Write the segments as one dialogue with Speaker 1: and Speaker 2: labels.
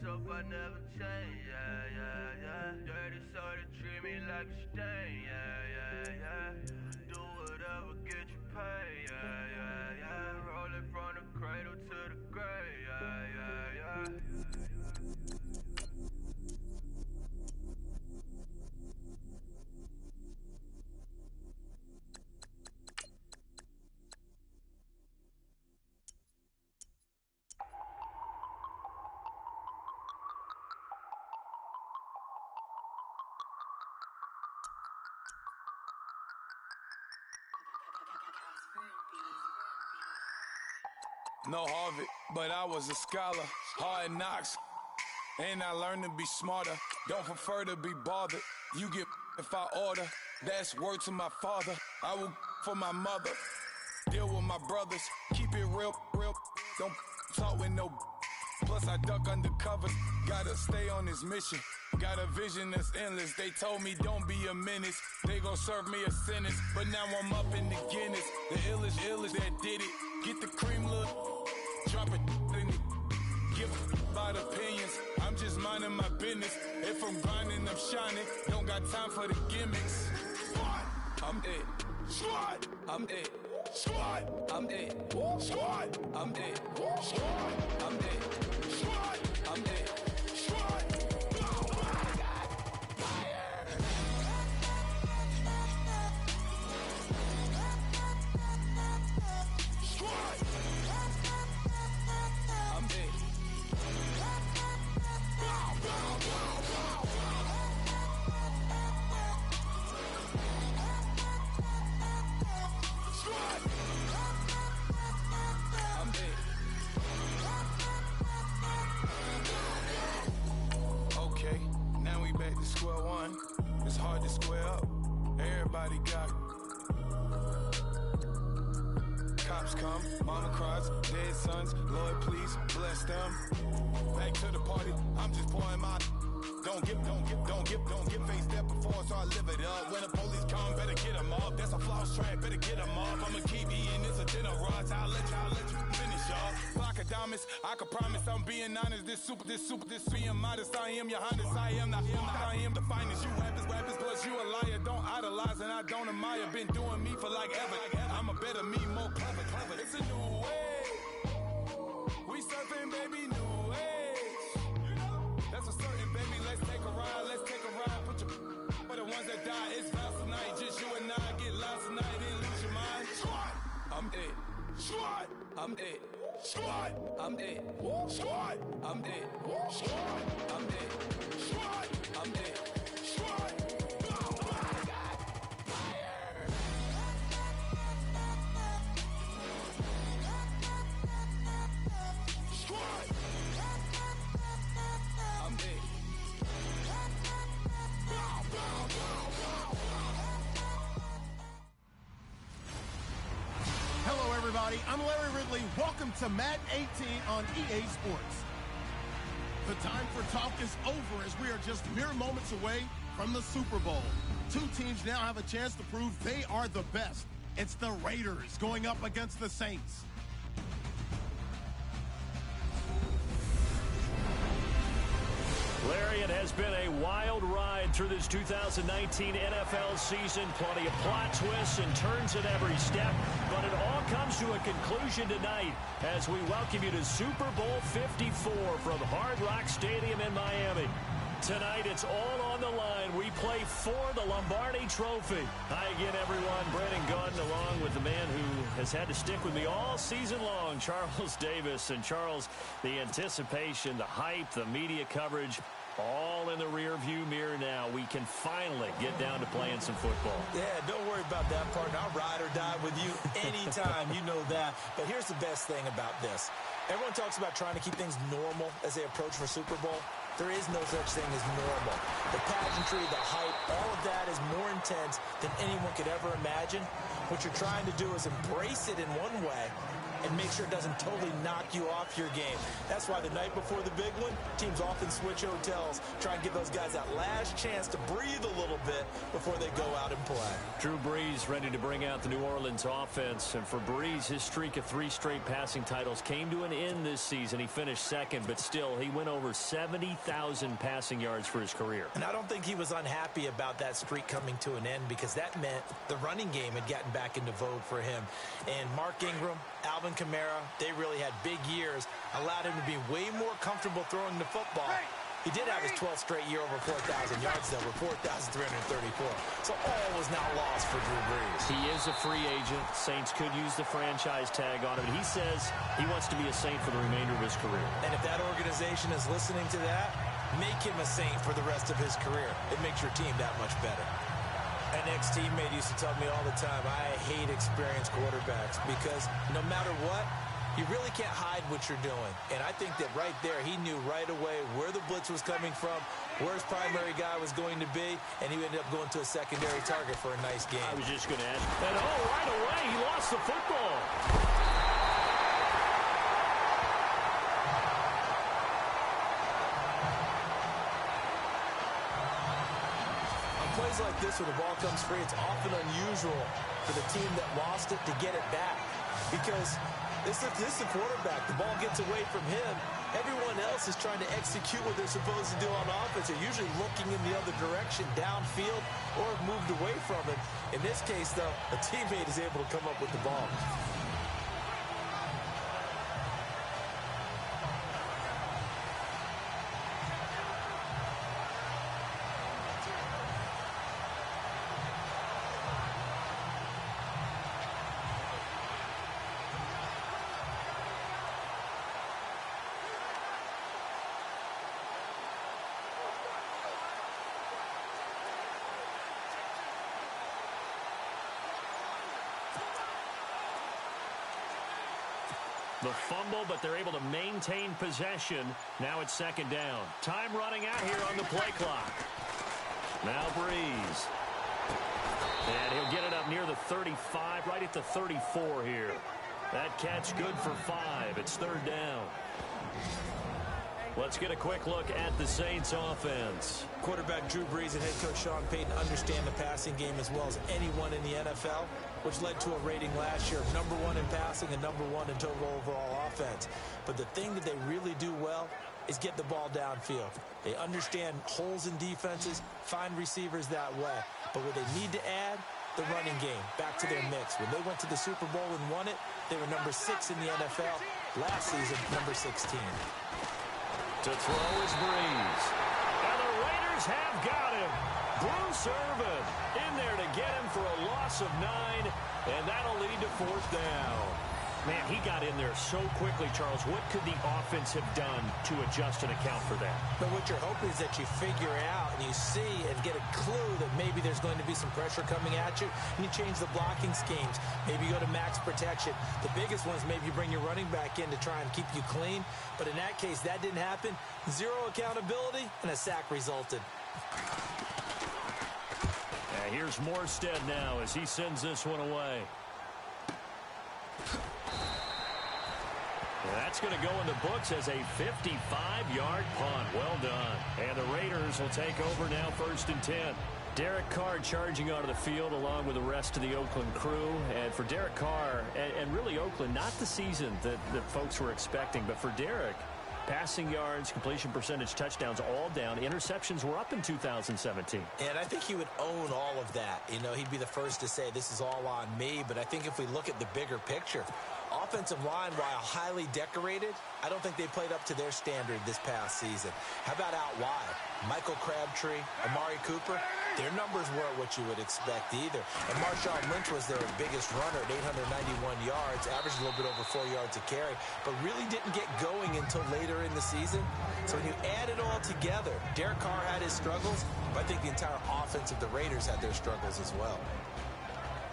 Speaker 1: myself, I never change, yeah, yeah, yeah. Dirty so they treat me like a stain, yeah, yeah, yeah. Do whatever, get you paid, yeah, yeah, yeah. Roll it from the cradle to the grave, yeah, yeah, yeah.
Speaker 2: No Harvard, but I was a scholar. Hard knocks, and I learned to be smarter. Don't prefer to be bothered. You get if I order. That's word to my father. I will for my mother. Deal with my brothers. Keep it real, real. Don't talk with no. Plus I duck undercover. Gotta stay on this mission. Got a vision that's endless. They told me don't be a menace. They gon' serve me a sentence. But now I'm up in the Guinness. The illest that did it. Get the cream look. Drop it in it. Give about opinions. I'm just minding my business. If I'm grinding, I'm shining. Don't got time for the gimmicks. Squad, I'm dead. Squad, I'm dead. Squad, I'm dead. Squad, I'm dead. Squad, I'm dead. Squad, I'm dead. Squad. Oh my God! Fire! Squad. I'm dead. Squad. I'm dead. Okay, now we back to square one. It's hard to square up. Everybody got cops come, mama cries, dead sons. Lord, please bless them. Back to the party. I'm just pouring my. Don't get face that before, so I live it up. When the police come, better get them up. That's a floss track, better get them up. I'ma keep eating, it's a dinner rush. I'll let you finish up. Block of diamonds, I can promise I'm being honest. This being modest. I am your highness, I am the finest. You rappers, plus you a liar. Don't idolize and I don't admire. Been doing me for like ever. I'm a better me, more clever. It's a new way. We surfing, baby, new age. That's a certain, baby. Let's take a ride. Put your for the ones that die. It's vows tonight. Just you and I get lost tonight. Then lose your mind. Squad, I'm dead. Squad, I'm dead. Squad, I'm dead. Squad, I'm dead. Squad, I'm dead. Squad, I'm dead. Squad. Oh my God! Fire! Squad. I'm dead.
Speaker 3: Hello, everybody. I'm Larry Ridley. Welcome to Madden 18 on EA Sports. The time for talk is over as we are just mere moments away from the Super Bowl. Two teams now have a chance to prove they are the best. It's the Raiders going up against the Saints.
Speaker 4: Larry, it has been a wild ride through this 2019 NFL season. Plenty of plot twists and turns at every step. But it all comes to a conclusion tonight as we welcome you to Super Bowl 54 from Hard Rock Stadium in Miami. Tonight, it's all on the line. We play for the Lombardi Trophy. Hi again, everyone. Brandon Gaudin along with the man who has had to stick with me all season long, Charles Davis. And Charles, the anticipation, the hype, the media coverage, all in the rear-view mirror now. We can finally get down to playing some football.
Speaker 5: Yeah, don't worry about that, partner. I'll ride or die with you anytime. You know that. But here's the best thing about this. Everyone talks about trying to keep things normal as they approach for Super Bowl. There is no such thing as normal. The pageantry, the hype, all of that is more intense than anyone could ever imagine. What you're trying to do is embrace it in one way and make sure it doesn't totally knock you off your game. That's why the night before the big one, teams often switch hotels, try and give those guys that last chance to breathe a little bit before they go out and play.
Speaker 4: Drew Brees ready to bring out the New Orleans offense. And for Brees, his streak of 3 straight passing titles came to an end this season. He finished second, but still, he went over 70,000 passing yards for his career.
Speaker 5: And I don't think he was unhappy about that streak coming to an end, because that meant the running game had gotten back into vogue for him. And Mark Ingram, Alvin Kamara, they really had big years, allowed him to be way more comfortable throwing the football. He did have his 12th straight year over 4,000 yards, though, with 4,334. So all was not lost for Drew Brees.
Speaker 4: He is a free agent. Saints could use the franchise tag on him. He says he wants to be a Saint for the remainder of his career.
Speaker 5: And if that organization is listening to that, make him a Saint for the rest of his career. It makes your team that much better. An ex-teammate used to tell me all the time, I hate experienced quarterbacks, because no matter what, you really can't hide what you're doing. And I think that right there, he knew right away where the blitz was coming from, where his primary guy was going to be, and he ended up going to a secondary target for a nice game.
Speaker 4: I was just going to ask. And right away, he lost the football.
Speaker 5: On plays like this, where the ball comes free, it's often unusual for the team that lost it to get it back, because this is a quarterback. The ball gets away from him. Everyone else is trying to execute what they're supposed to do on offense. They're usually looking in the other direction, downfield, or have moved away from it. In this case, though, a teammate is able to come up with the ball.
Speaker 4: The fumble, but they're able to maintain possession. Now it's second down. Time running out here on the play clock. Now Brees. And he'll get it up near the 35, right at the 34 here. That catch good for 5. It's third down. Let's get a quick look at the Saints offense.
Speaker 5: Quarterback Drew Brees and head coach Sean Payton understand the passing game as well as anyone in the NFL, which led to a rating last year of #1 in passing and #1 in total overall offense. But the thing that they really do well is get the ball downfield. They understand holes in defenses, find receivers that way. But what they need to add, the running game, back to their mix. When they went to the Super Bowl and won it, they were #6 in the NFL. Last season, #16.
Speaker 4: To throw is Brees. And the Raiders have got him. Bruce Irvin in there to get him for a loss of 9, and that'll lead to fourth down. Man, he got in there so quickly, Charles. What could the offense have done to adjust and account for that?
Speaker 5: But what you're hoping is that you figure out and you see and get a clue that maybe there's going to be some pressure coming at you, and you change the blocking schemes. Maybe you go to max protection. The biggest one is maybe you bring your running back in to try and keep you clean. But in that case, that didn't happen. 0 accountability, and a sack resulted.
Speaker 4: Yeah, here's Morstead now as he sends this one away. That's going to go in the books as a 55-yard punt. Well done. And the Raiders will take over now, 1st and 10. Derek Carr charging onto the field along with the rest of the Oakland crew. And for Derek Carr, and really Oakland, not the season that folks were expecting, but for Derek, passing yards, completion percentage, touchdowns, all down. Interceptions were up in 2017.
Speaker 5: And I think he would own all of that. You know, he'd be the first to say this is all on me. But I think if we look at the bigger picture, offensive line, while highly decorated, I don't think they played up to their standard this past season. How about out wide? Michael Crabtree, Amari Cooper, their numbers weren't what you would expect either. And Marshawn Lynch was their biggest runner at 891 yards, averaged a little bit over 4 yards a carry, but really didn't get going until later in the season. So when you add it all together, Derek Carr had his struggles, but I think the entire offense of the Raiders had their struggles as well.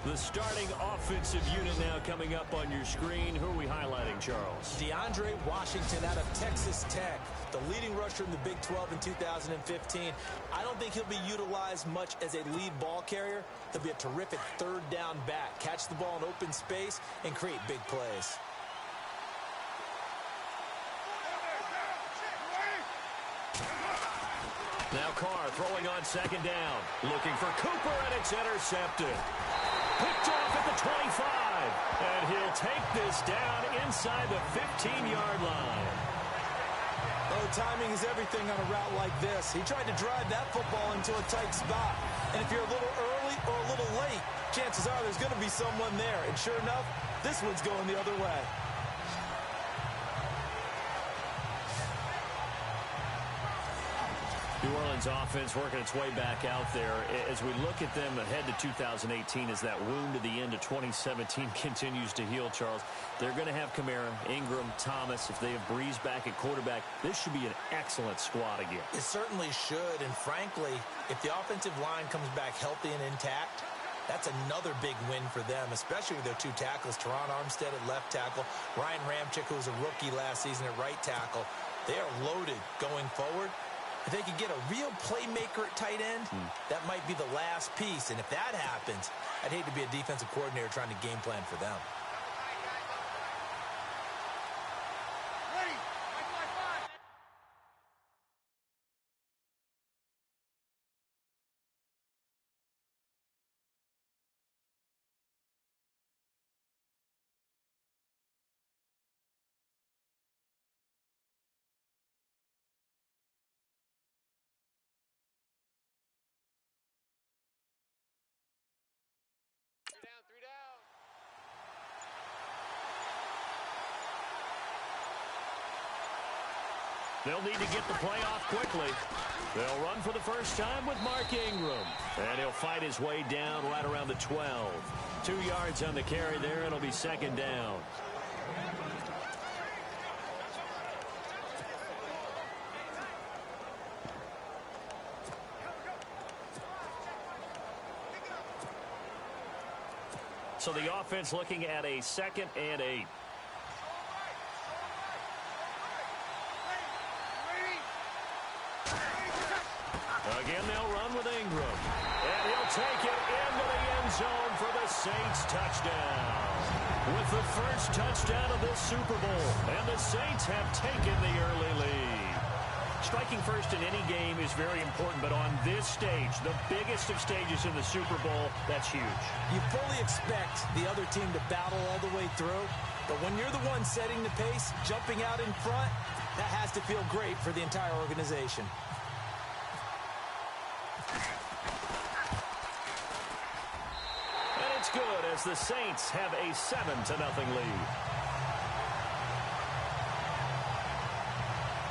Speaker 4: The starting offensive unit now coming up on your screen. Who are we highlighting, Charles?
Speaker 5: DeAndre Washington out of Texas Tech, the leading rusher in the Big 12 in 2015. I don't think he'll be utilized much as a lead ball carrier. He'll be a terrific third down back. Catch the ball in open space and create big plays.
Speaker 4: Now Carr throwing on second down. Looking for Cooper, and it's intercepted. Picked off at the 25. And he'll take this down inside the 15-yard line.
Speaker 5: Oh, timing is everything on a route like this. He tried to drive that football into a tight spot. And if you're a little early or a little late, chances are there's going to be someone there. And sure enough, this one's going the other way.
Speaker 4: New Orleans offense working its way back out there. As we look at them ahead to 2018, as that wound at the end of 2017 continues to heal, Charles, they're going to have Kamara, Ingram, Thomas. If they have Breeze back at quarterback, this should be an excellent squad again.
Speaker 5: It certainly should, and frankly, if the offensive line comes back healthy and intact, that's another big win for them, especially with their two tackles, Teron Armstead at left tackle, Ryan Ramczyk, who was a rookie last season at right tackle. They are loaded going forward. If they could get a real playmaker at tight end, that might be the last piece. And if that happens, I'd hate to be a defensive coordinator trying to game plan for them.
Speaker 4: They'll need to get the play off quickly. They'll run for the first time with Mark Ingram. And he'll fight his way down right around the 12. 2 yards on the carry there. It'll be second down. So the offense looking at a 2nd and 8. Again, they'll run with Ingram. And he'll take it into the end zone for the Saints touchdown. With the first touchdown of this Super Bowl. And the Saints have taken the early lead. Striking first in any game is very important, but on this stage, the biggest of stages in the Super Bowl, that's huge.
Speaker 5: You fully expect the other team to battle all the way through, but when you're the one setting the pace, jumping out in front, that has to feel great for the entire organization.
Speaker 4: And it's good as the Saints have a 7-0 lead.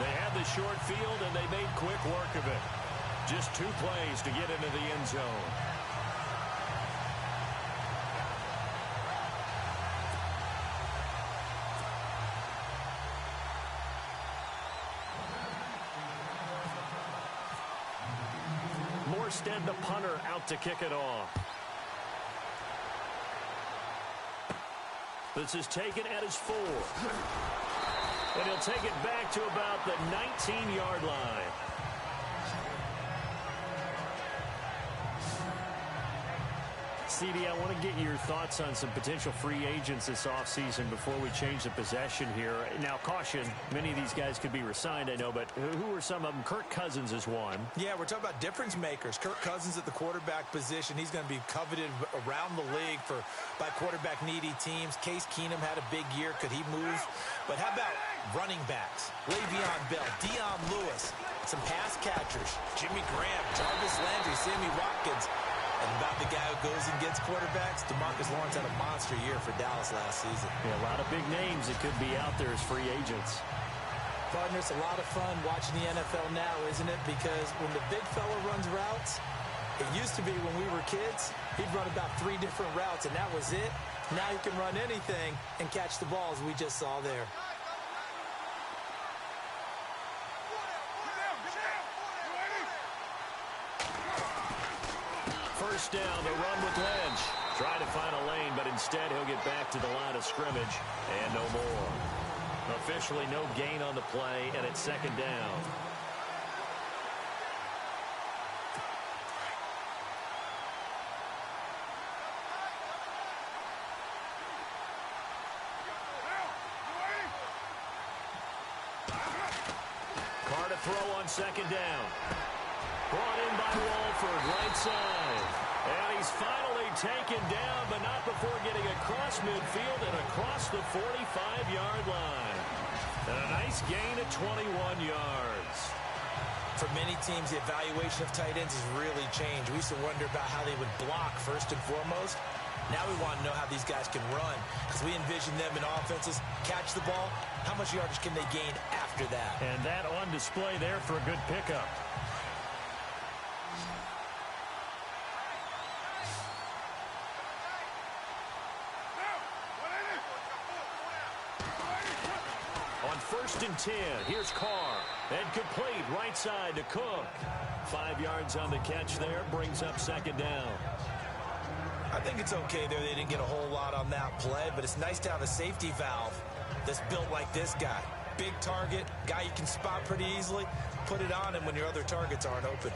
Speaker 4: They had the short field, and they made quick work of it. Just 2 plays to get into the end zone. Morstead, the punter, out to kick it off. This is taken at his 4. And he'll take it back to about the 19-yard line. CD, I want to get your thoughts on some potential free agents this offseason before we change the possession here. Now, caution, many of these guys could be re-signed, I know, but who are some of them? Kirk Cousins is one.
Speaker 5: Yeah, we're talking about difference makers. Kirk Cousins at the quarterback position. He's going to be coveted around the league by quarterback-needy teams. Case Keenum had a big year. Could he move? But how about running backs? Le'Veon Bell, Dion Lewis, some pass catchers. Jimmy Graham, Jarvis Landry, Sammy Watkins. And about the guy who goes and gets quarterbacks, DeMarcus Lawrence had a monster year for Dallas last season.
Speaker 4: Yeah, a lot of big names that could be out there as free agents.
Speaker 5: Partner, it's a lot of fun watching the NFL now, isn't it? Because when the big fella runs routes, it used to be when we were kids, he'd run about 3 different routes, and that was it. Now he can run anything and catch the balls we just saw there.
Speaker 4: First down, the run with Lynch. Try to find a lane, but instead he'll get back to the line of scrimmage and no more. Officially no gain on the play, and it's second down. Carr to throw on second down. Brought in by Walford, right side. And he's finally taken down, but not before getting across midfield and across the 45-yard line. And a nice gain of 21 yards.
Speaker 5: For many teams, the evaluation of tight ends has really changed. We used to wonder about how they would block first and foremost. Now we want to know how these guys can run, because we envision them in offenses, catch the ball, how much yardage can they gain after that?
Speaker 4: And that on display there for a good pickup. On 1st and 10, here's Carr. And complete right side to Cook. 5 yards on the catch there, brings up 2nd down.
Speaker 5: I think it's okay there. They didn't get a whole lot on that play, but it's nice to have a safety valve that's built like this guy. Big target, guy you can spot pretty easily. Put it on him when your other targets aren't open.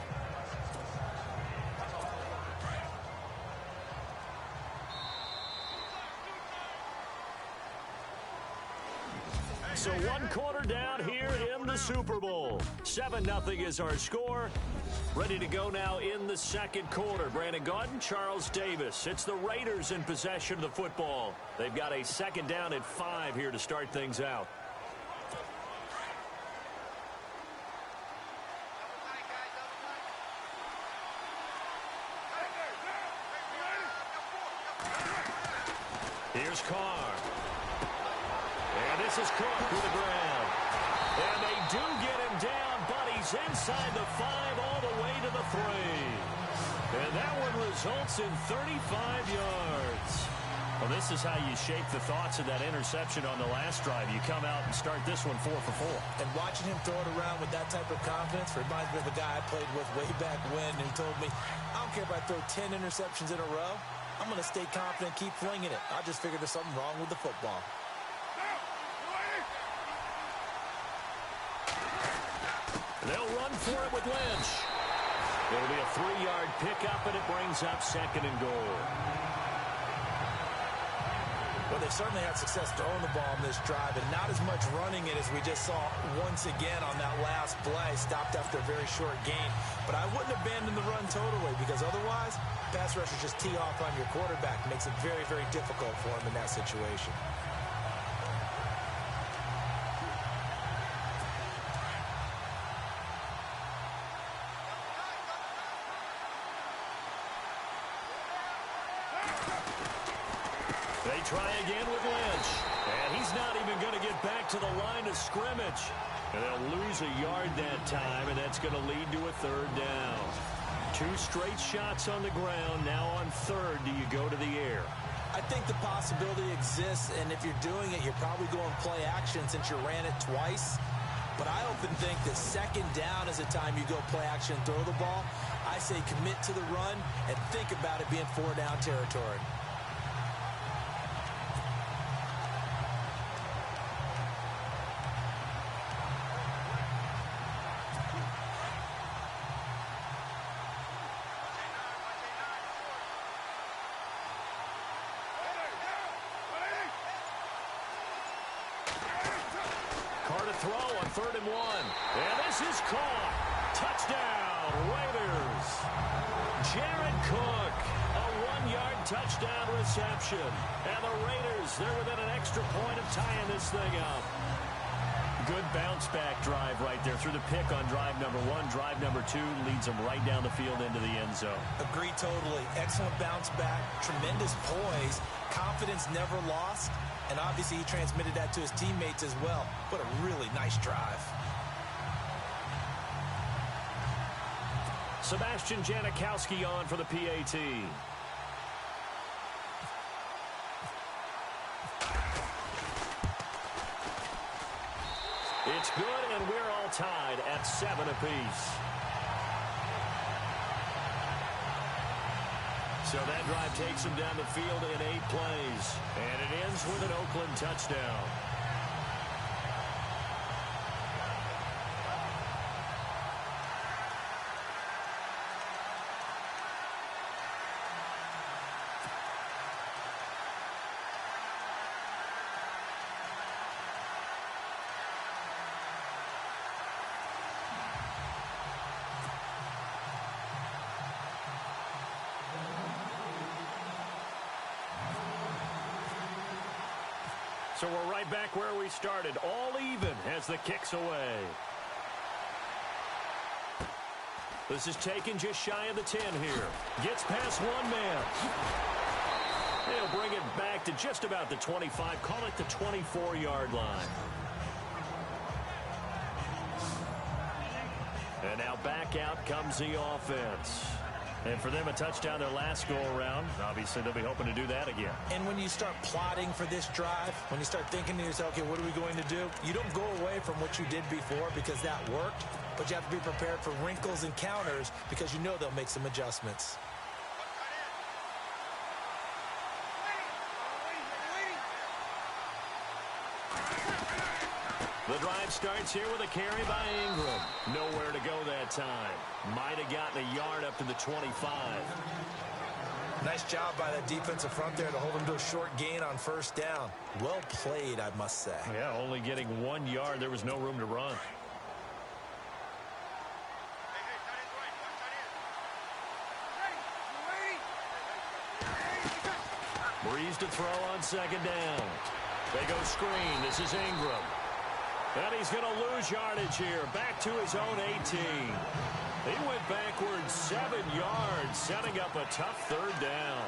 Speaker 4: So 1 quarter down here in the Super Bowl. 7-0 is our score. Ready to go now in the 2nd quarter. Brandon Gaudin, Charles Davis. It's the Raiders in possession of the football. They've got a 2nd down at 5 here to start things out. Here's Carr. And this is Cook to the ground. And they do get him down, but he's inside the 5 all the way to the 3. And that one results in 35 yards. Well, this is how you shape the thoughts of that interception on the last drive. You come out and start this one 4 for 4.
Speaker 5: And watching him throw it around with that type of confidence reminds me of a guy I played with way back when who told me, I don't care if I throw 10 interceptions in a row. I'm going to stay confident, keep flinging it. I just figured there's something wrong with the football.
Speaker 4: They'll run for it with Lynch. It'll be a 3-yard pickup, and it brings up 2nd and goal.
Speaker 5: Well, they certainly had success throwing the ball on this drive, and not as much running it as we just saw once again on that last play. Stopped after a very short gain. But I wouldn't abandon the run totally, because otherwise, pass rushers just tee off on your quarterback. It makes it very, very difficult for him in that situation.
Speaker 4: They try again with Lynch. And he's not even going to get back to the line of scrimmage. And they'll lose a yard that time, and that's going to lead to a 3rd down. 2 straight shots on the ground. Now on 3rd, do you go to the air?
Speaker 5: I think the possibility exists, and if you're doing it, you're probably going play action since you ran it twice. But I often think that 2nd down is the time you go play action and throw the ball. I say commit to the run and think about it being 4-down territory.
Speaker 4: Throw on 3rd and 1. And this is caught. Touchdown, Raiders. Jared Cook, a 1-yard touchdown reception. And the Raiders, they're within an extra point of tying this thing up. Good bounce-back drive right there through the pick on drive number 1. Drive number 2 leads them right down the field into the end zone.
Speaker 5: Agree totally. Excellent bounce-back, tremendous poise, confidence never lost. And obviously he transmitted that to his teammates as well. What a really nice drive.
Speaker 4: Sebastian Janikowski on for the PAT. It's good, and we're all tied at 7 apiece. So that drive takes him down the field in 8 plays. And it ends with an Oakland touchdown. So we're right back where we started, all even as the kick's away. This is taken just shy of the 10 here. Gets past one man. They'll bring it back to just about the 25. Call it the 24-yard line. And now back out comes the offense. And for them, a touchdown their last go-around. Obviously, they'll be hoping to do that again.
Speaker 5: And when you start plotting for this drive, when you start thinking to yourself, okay, what are we going to do? You don't go away from what you did before because that worked, but you have to be prepared for wrinkles and counters because you know they'll make some adjustments.
Speaker 4: The drive starts here with a carry by Ingram. Nowhere to go that time. Might have gotten a yard up to the 25.
Speaker 5: Nice job by that defensive front there to hold him to a short gain on first down. Well played, I must say.
Speaker 4: Yeah, only getting 1 yard. There was no room to run. Breeze to throw on second down. They go screen. This is Ingram. And he's going to lose yardage here. Back to his own 18. He went backwards 7 yards, setting up a tough third down.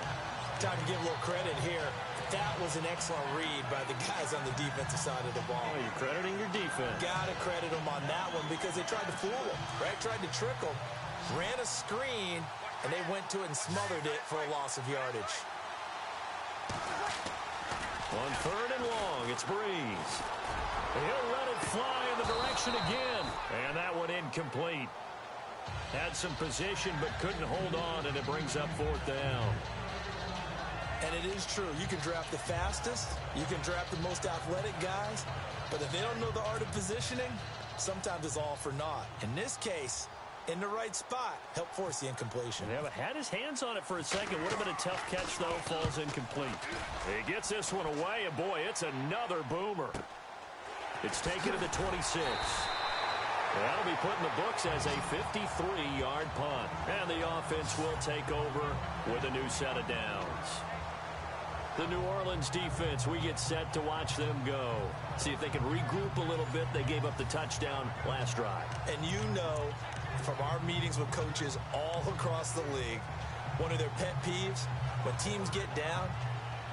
Speaker 5: Time to give a little credit here. That was an excellent read by the guys on the defensive side of the ball.
Speaker 4: Oh, you're crediting your defense.
Speaker 5: Got to credit them on that one because they tried to fool him, right? Tried to trick him. Ran a screen, and they went to it and smothered it for a loss of yardage.
Speaker 4: On third and long, it's Breeze. He'll let it fly in the direction again. And that one incomplete. Had some position but couldn't hold on, and it brings up fourth down.
Speaker 5: And it is true. You can draft the fastest. You can draft the most athletic guys. But if they don't know the art of positioning, sometimes it's all for naught. In this case, in the right spot, help force the incompletion.
Speaker 4: Yeah, but had his hands on it for a second. Would have been a tough catch, though. Falls incomplete. He gets this one away, and boy, it's another boomer. It's taken to the 26. That'll be put in the books as a 53-yard punt. And the offense will take over with a new set of downs. The New Orleans defense, we get set to watch them go. See if they can regroup a little bit. They gave up the touchdown last drive.
Speaker 5: And you know, from our meetings with coaches all across the league, one of their pet peeves, when teams get down,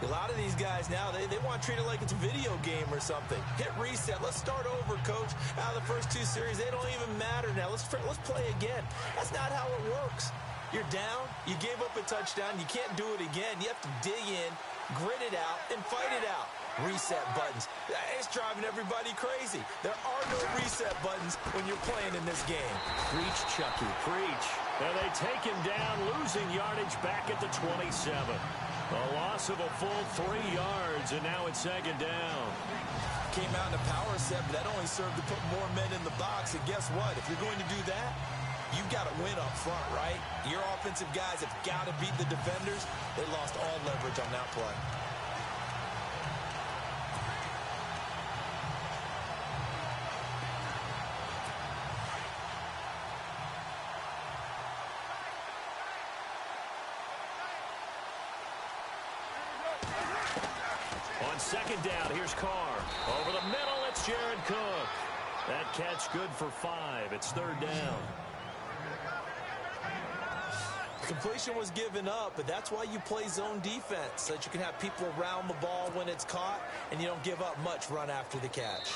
Speaker 5: a lot of these guys now, they want to treat it like it's a video game or something. Hit reset. Let's start over, coach. Out of the first 2 series, they don't even matter now. Let's play again. That's not how it works. You're down. You gave up a touchdown. You can't do it again. You have to dig in, grit it out, and fight it out. Reset buttons. It's driving everybody crazy. There are no reset buttons when you're playing in this game.
Speaker 4: Preach, Chucky, preach. And they take him down, losing yardage back at the 27. A loss of a full 3 yards, and now it's second down.
Speaker 5: Came out in a power set, but that only served to put more men in the box. And guess what? If you're going to do that, you've got to win up front, right? Your offensive guys have got to beat the defenders. They lost all leverage on that play.
Speaker 4: On second down, here's Carr. Over the middle, it's Jared Cook. That catch good for 5. It's third down.
Speaker 5: Completion was given up, but that's why you play zone defense, so that you can have people around the ball when it's caught, and you don't give up much run after the catch.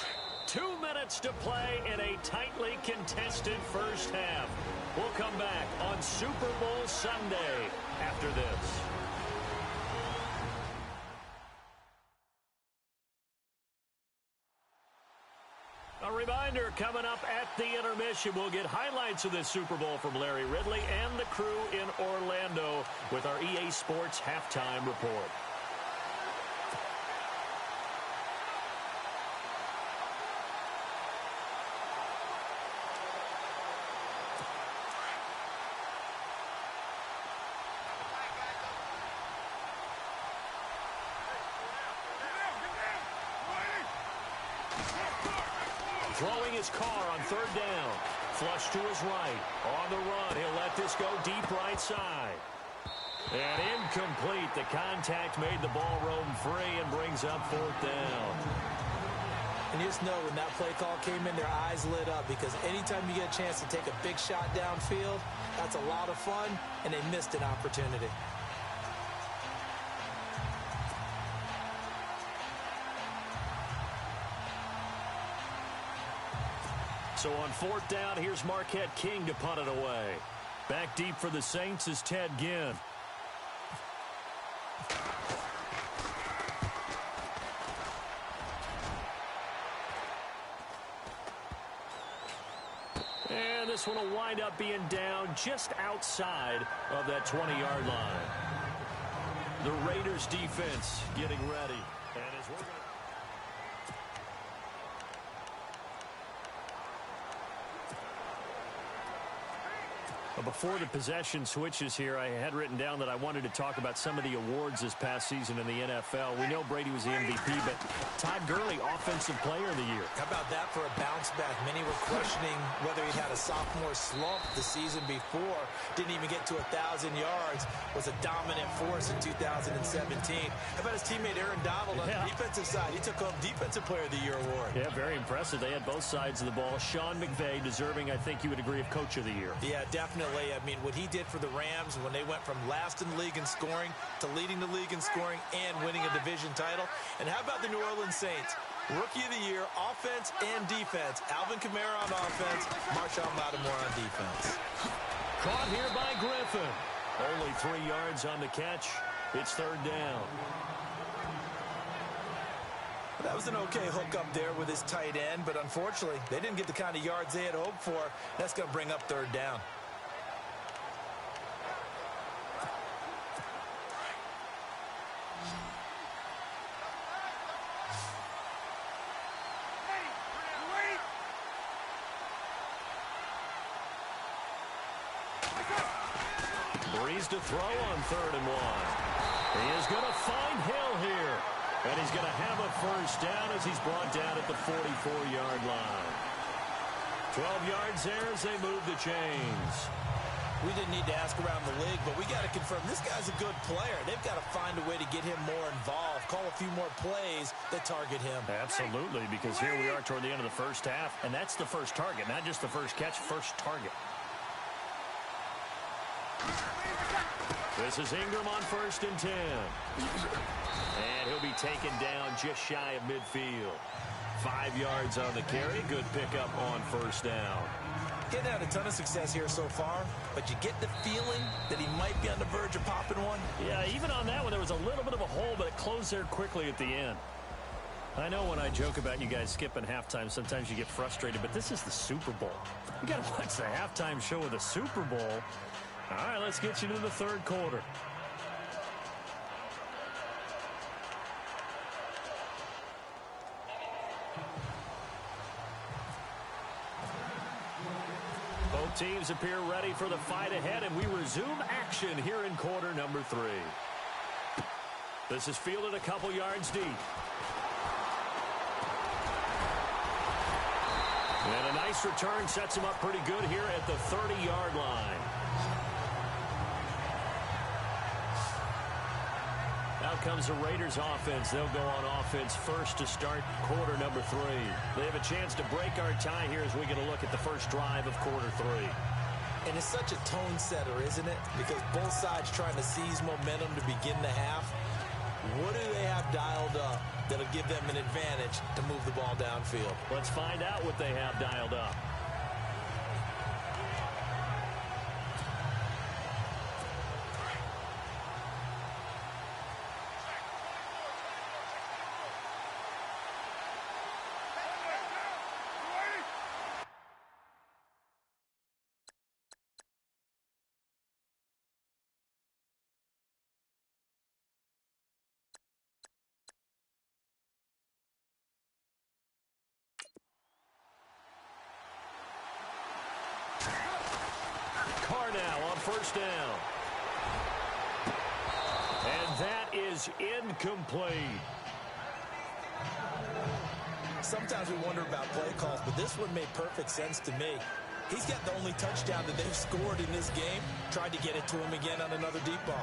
Speaker 4: 2 minutes to play in a tightly contested first half. We'll come back on Super Bowl Sunday after this. A reminder, coming up at the intermission, we'll get highlights of this Super Bowl from Larry Ridley and the crew in Orlando with our EA Sports Halftime Report. Throwing his Carr on third down. Flush to his right. On the run. He'll let this go deep right side. And incomplete. The contact made the ball roam free and brings up 4th down.
Speaker 5: And you just know when that play call came in, their eyes lit up, because anytime you get a chance to take a big shot downfield, that's a lot of fun, and they missed an opportunity.
Speaker 4: So on 4th down, here's Marquette King to punt it away. Back deep for the Saints is Ted Ginn. And this one will wind up being down just outside of that 20-yard line. The Raiders defense getting ready. And as we're going to... Before the possession switches here, I had written down that I wanted to talk about some of the awards this past season in the NFL. We know Brady was the MVP, but Todd Gurley, Offensive Player of the Year.
Speaker 5: How about that for a bounce back? Many were questioning whether he'd had a sophomore slump the season before. Didn't even get to 1,000 yards. Was a dominant force in 2017. How about his teammate Aaron Donald on the defensive side? He took home Defensive Player of the Year award.
Speaker 4: Yeah, very impressive. They had both sides of the ball. Sean McVay deserving, I think you would agree, of Coach of the Year.
Speaker 5: Yeah, definitely. I mean, what he did for the Rams when they went from last in the league in scoring to leading the league in scoring and winning a division title. And how about the New Orleans Saints? Rookie of the Year, offense and defense. Alvin Kamara on offense, Marshawn Lattimore on defense.
Speaker 4: Caught here by Griffin. Only 3 yards on the catch. It's 3rd down.
Speaker 5: That was an okay hook up there with his tight end, but unfortunately, they didn't get the kind of yards they had hoped for. That's going to bring up 3rd down.
Speaker 4: Breeze to throw on 3rd and 1. He is going to find Hill here. And he's going to have a 1st down as he's brought down at the 44-yard line. 12 yards there as they move the chains.
Speaker 5: We didn't need to ask around the league, but we got to confirm this guy's a good player. They've got to find a way to get him more involved, call a few more plays that target him.
Speaker 4: Absolutely, because here we are toward the end of the first half, and that's the first target, not just the first catch, first target. This is Ingram on 1st and 10. And he'll be taken down just shy of midfield. 5 yards on the carry. Good pickup on 1st down.
Speaker 5: Getting had a ton of success here so far, but you get the feeling that he might be on the verge of popping one.
Speaker 4: Yeah, even on that one, there was a little bit of a hole, but it closed there quickly at the end. I know when I joke about you guys skipping halftime, sometimes you get frustrated, but this is the Super Bowl. You got to watch the halftime show of the Super Bowl. All right, let's get you to the 3rd quarter. Both teams appear ready for the fight ahead, and we resume action here in quarter number 3. This is fielded a couple yards deep. And a nice return sets him up pretty good here at the 30-yard line. Out comes the Raiders offense. They'll go on offense first to start quarter number 3. They have a chance to break our tie here as we get a look at the first drive of quarter 3.
Speaker 5: And it's such a tone setter, isn't it? Because both sides trying to seize momentum to begin the half. What do they have dialed up that'll give them an advantage to move the ball downfield?
Speaker 4: Let's find out what they have dialed up. Now on 1st down. And that is incomplete.
Speaker 5: Sometimes we wonder about play calls, but this one made perfect sense to me. He's got the only touchdown that they've scored in this game. Tried to get it to him again on another deep ball.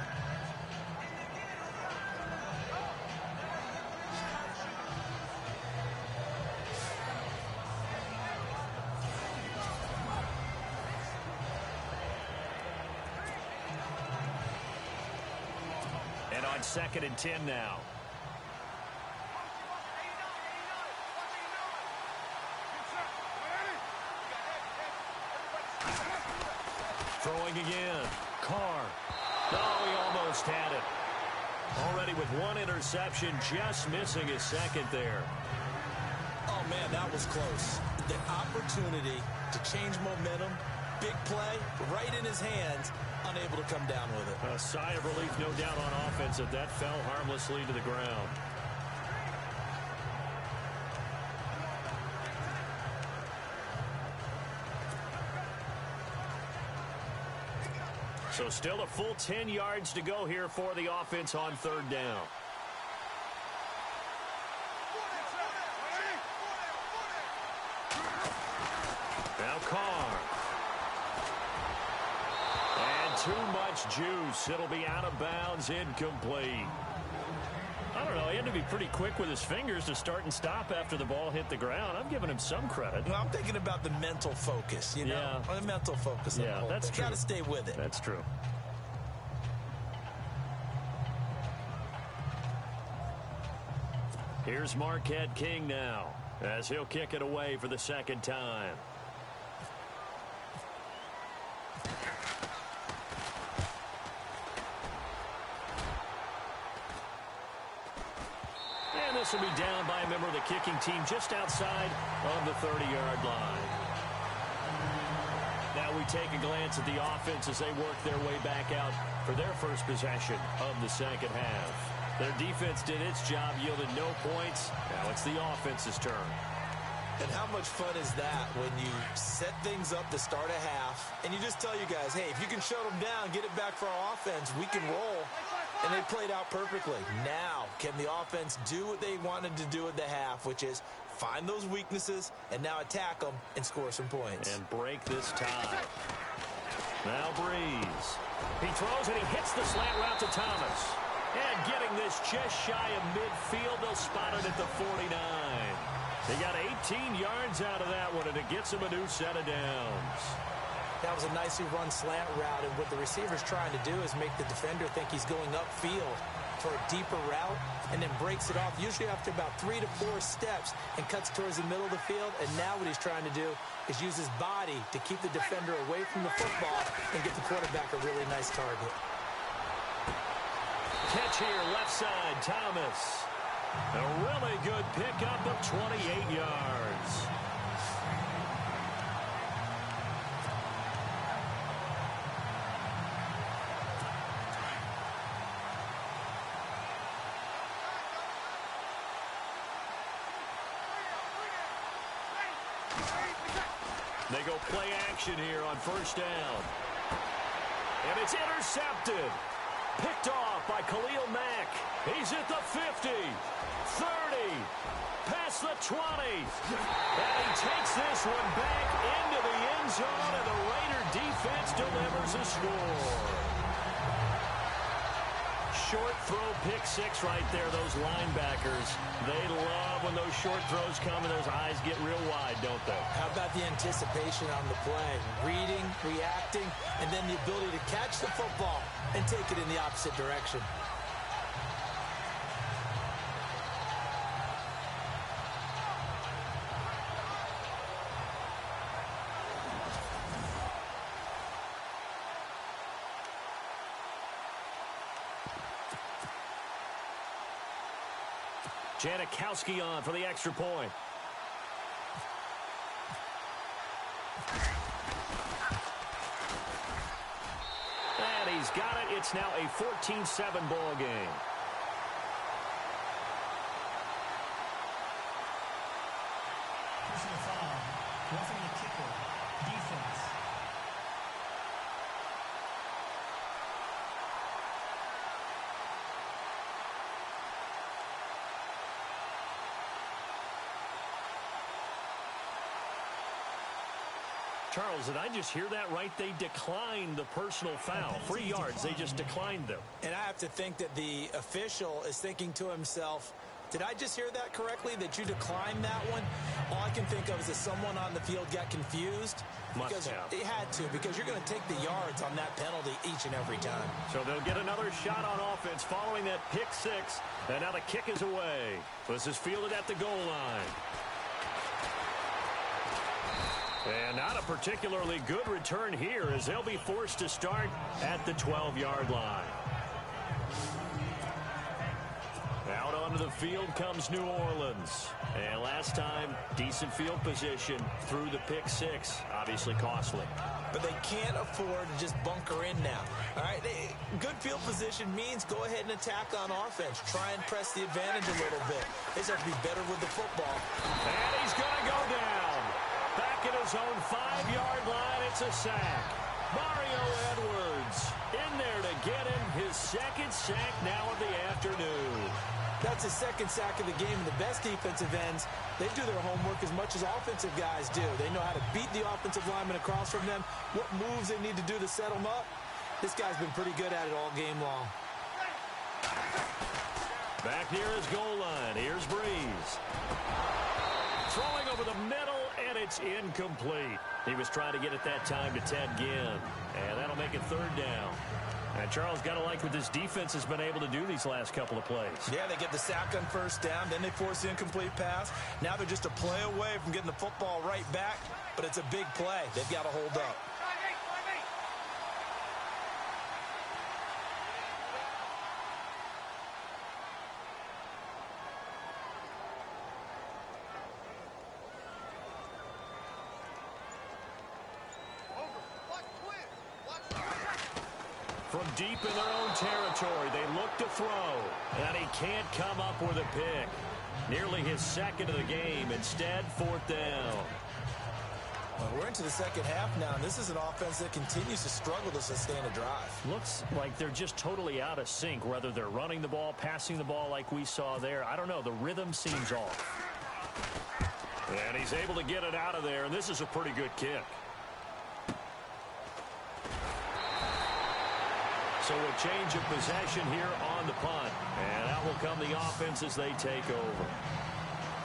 Speaker 4: And on 2nd and 10 now. Throwing again. Carr. Oh, he almost had it. Already with one interception, just missing his second there.
Speaker 5: Oh, man, that was close. The opportunity to change momentum, big play, right in his hands, unable to come down with it.
Speaker 4: A sigh of relief, no doubt, on offense that fell harmlessly to the ground. So still a full 10 yards to go here for the offense on 3rd down. Now Carr. And too much juice. It'll be out of bounds, incomplete. I don't know. He had to be pretty quick with his fingers to start and stop after the ball hit the ground. I'm giving him some credit.
Speaker 5: Well, I'm thinking about the mental focus, you know?
Speaker 4: Yeah.
Speaker 5: The mental focus.
Speaker 4: Yeah, that's true.
Speaker 5: Got to stay with it.
Speaker 4: That's true. Here's Marquette King now, as he'll kick it away for the 2nd time. And this will be down by a member of the kicking team just outside of the 30-yard line. Now we take a glance at the offense as they work their way back out for their first possession of the 2nd half. Their defense did its job, yielded no points. Now it's the offense's turn.
Speaker 5: And how much fun is that when you set things up to start a half and you just tell you guys, hey, if you can shut them down, get it back for our offense, we can roll. And they played out perfectly. Now, can the offense do what they wanted to do at the half, which is find those weaknesses and now attack them and score some points.
Speaker 4: And break this tie. Now Breeze. He throws and he hits the slant route to Thomas. And getting this just shy of midfield, they'll spot it at the 49. They got 18 yards out of that one, and it gets them a new set of downs.
Speaker 5: That was a nicely run slant route, and what the receiver's trying to do is make the defender think he's going upfield for a deeper route, and then breaks it off, usually after about 3 to 4 steps, and cuts towards the middle of the field. And now what he's trying to do is use his body to keep the defender away from the football and get the quarterback a really nice target.
Speaker 4: Catch here, left side, Thomas. A really good pickup of 28 yards. They go play action here on 1st down. And it's intercepted. Picked off by Khalil Mack. He's at the 50, 30, past the 20. And he takes this one back into the end zone, and the Raider defense delivers a score. Short throw, pick 6 right there, those linebackers. They love when those short throws come and those eyes get real wide, don't they?
Speaker 5: How about the anticipation on the play? Reading, reacting, and then the ability to catch the football and take it in the opposite direction.
Speaker 4: Janikowski on for the extra point. And he's got it. It's now a 14-7 ball game.
Speaker 6: Personal foul. Roughing the kicker. Defense.
Speaker 4: Charles, did I just hear that right? They declined the personal foul. 3 yards, they just declined them.
Speaker 5: And I have to think that the official is thinking to himself, did I just hear that correctly, that you declined that one? All I can think of is that someone on the field got confused.
Speaker 4: Must have.
Speaker 5: It had to, because you're going to take the yards on that penalty each and every time.
Speaker 4: So they'll get another shot on offense following that pick six. And now the kick is away. This is fielded at the goal line. And not a particularly good return here, as they'll be forced to start at the 12-yard line. Out onto the field comes New Orleans. And last time, decent field position through the pick six. Obviously costly.
Speaker 5: But they can't afford to just bunker in now. All right, good field position means go ahead and attack on offense. Try and press the advantage a little bit. They just have to be better with the football.
Speaker 4: And he's going to go down. Back at his own 5-yard line, it's a sack. Mario Edwards in there to get him his second sack now of the afternoon.
Speaker 5: That's his second sack of the game. And the best defensive ends, they do their homework as much as offensive guys do. They know how to beat the offensive lineman across from them, what moves they need to do to set them up. This guy's been pretty good at it all game long.
Speaker 4: Back near his goal line, here's Breeze. Throwing over the middle, and it's incomplete. He was trying to get it that time to Ted Ginn, and that'll make it third down. And Charles, got to like what this defense has been able to do these last couple of plays.
Speaker 5: Yeah, they get the sack on first down, then they force the incomplete pass. Now they're just a play away from getting the football right back, but it's a big play. They've got to hold up.
Speaker 4: From deep in their own territory, they look to throw, and he can't come up with a pick. Nearly his second of the game. Instead, fourth down.
Speaker 5: Well, we're into the second half now, and this is an offense that continues to struggle to sustain a drive.
Speaker 4: Looks like they're just totally out of sync, whether they're running the ball, passing the ball like we saw there. I don't know. The rhythm seems off. And he's able to get it out of there, and this is a pretty good kick. So a change of possession here on the punt. And out will come the offense as they take over.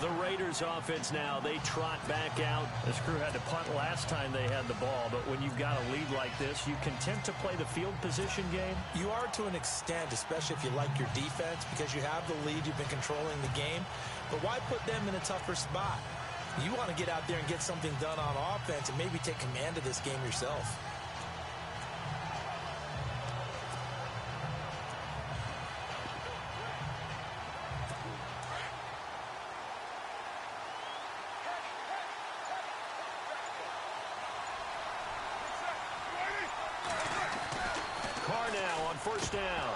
Speaker 4: The Raiders offense now, they trot back out. This crew had to punt last time they had the ball, but when you've got a lead like this, you content to play the field position game?
Speaker 5: You are to an extent, especially if you like your defense, because you have the lead, you've been controlling the game. But why put them in a tougher spot? You want to get out there and get something done on offense and maybe take command of this game yourself.
Speaker 4: First down.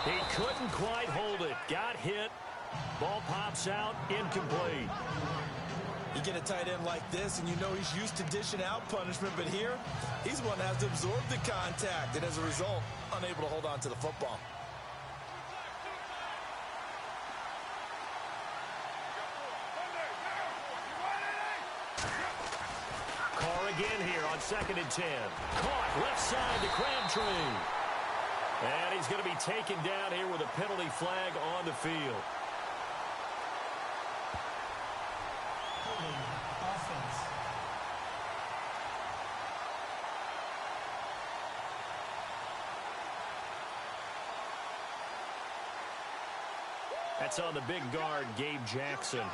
Speaker 4: He couldn't quite hold it. Got hit. Ball pops out. Incomplete.
Speaker 5: You get a tight end like this, and you know he's used to dishing out punishment, but here, he's one that has to absorb the contact, and as a result, unable to hold on to the football.
Speaker 4: Carr again here on 2nd and 10. Caught left side to Crabtree. And he's going to be taken down here with a penalty flag on the field.
Speaker 6: Holding offense.
Speaker 4: That's on the big guard, Gabe Jackson.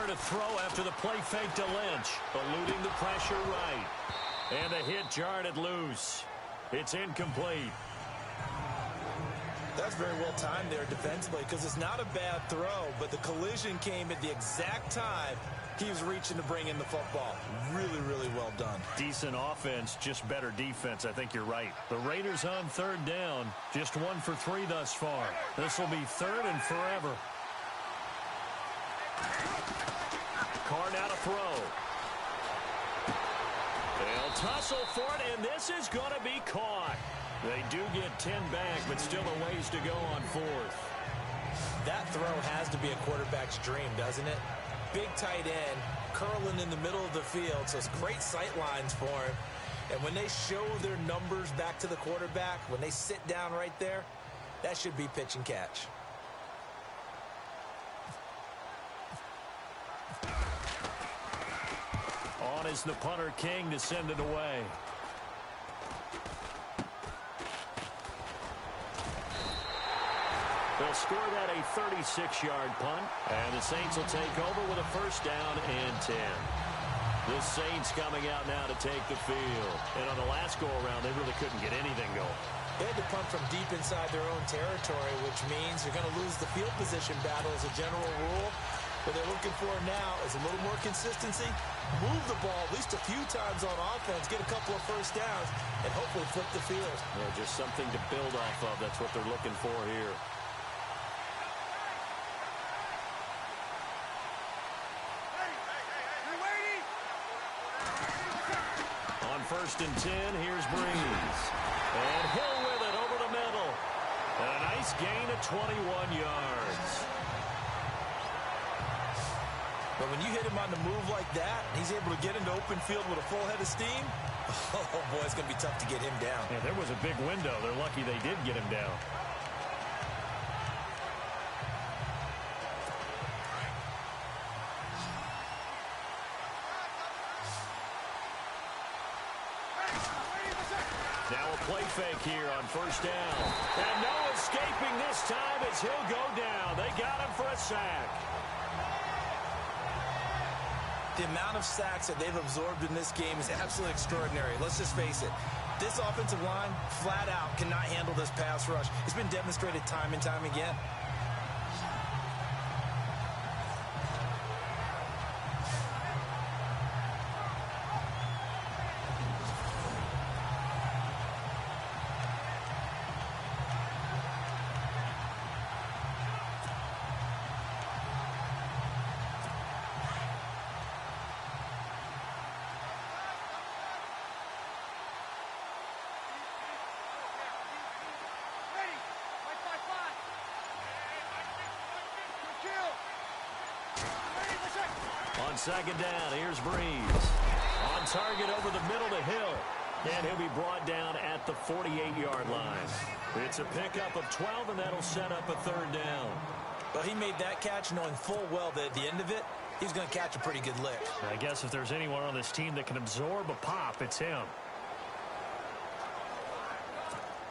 Speaker 4: To throw after the play fake to Lynch, eluding the pressure right. And the hit jarred it loose. It's incomplete.
Speaker 5: That's very well timed there defensively, because it's not a bad throw, but the collision came at the exact time he was reaching to bring in the football. Really, really well done.
Speaker 4: Decent offense, just better defense. I think you're right. The Raiders on third down, just 1 for 3 thus far. This will be third and forever. Carr now to throw. They'll tussle for it, and this is going to be caught. They do get 10 back, but still a ways to go on fourth.
Speaker 5: That throw has to be a quarterback's dream, doesn't it? Big tight end, curling in the middle of the field, so it's great sight lines for him. And when they show their numbers back to the quarterback, when they sit down right there, that should be pitch and catch.
Speaker 4: On is the punter, King, to send it away. They'll score that a 36-yard punt, and the Saints will take over with a first down and 10. The Saints coming out now to take the field. And on the last go-around, they really couldn't get anything going.
Speaker 5: They had to punt from deep inside their own territory, which means they're going to lose the field position battle as a general rule. What they're looking for now is a little more consistency, move the ball at least a few times on offense, get a couple of first downs, and hopefully flip the field.
Speaker 4: Yeah, just something to build off of. That's what they're looking for here. On first and 10, here's Breeze. And Hill with it over the middle. And a nice gain of 21 yards.
Speaker 5: But when you hit him on the move like that, he's able to get into open field with a full head of steam. Oh, boy, it's going to be tough to get him down.
Speaker 4: Yeah, there was a big window. They're lucky they did get him down. Now a play fake here on first down. And no escaping this time as he'll go down. They got him for a sack.
Speaker 5: The amount of sacks that they've absorbed in this game is absolutely extraordinary. Let's just face it. This offensive line, flat out, cannot handle this pass rush. It's been demonstrated time and time again.
Speaker 4: On second down, here's Breeze. On target over the middle to Hill. And he'll be brought down at the 48-yard line. It's a pickup of 12, and that'll set up a third down.
Speaker 5: Well, he made that catch knowing full well that at the end of it, he's going to catch a pretty good lick.
Speaker 4: I guess if there's anyone on this team that can absorb a pop, it's him.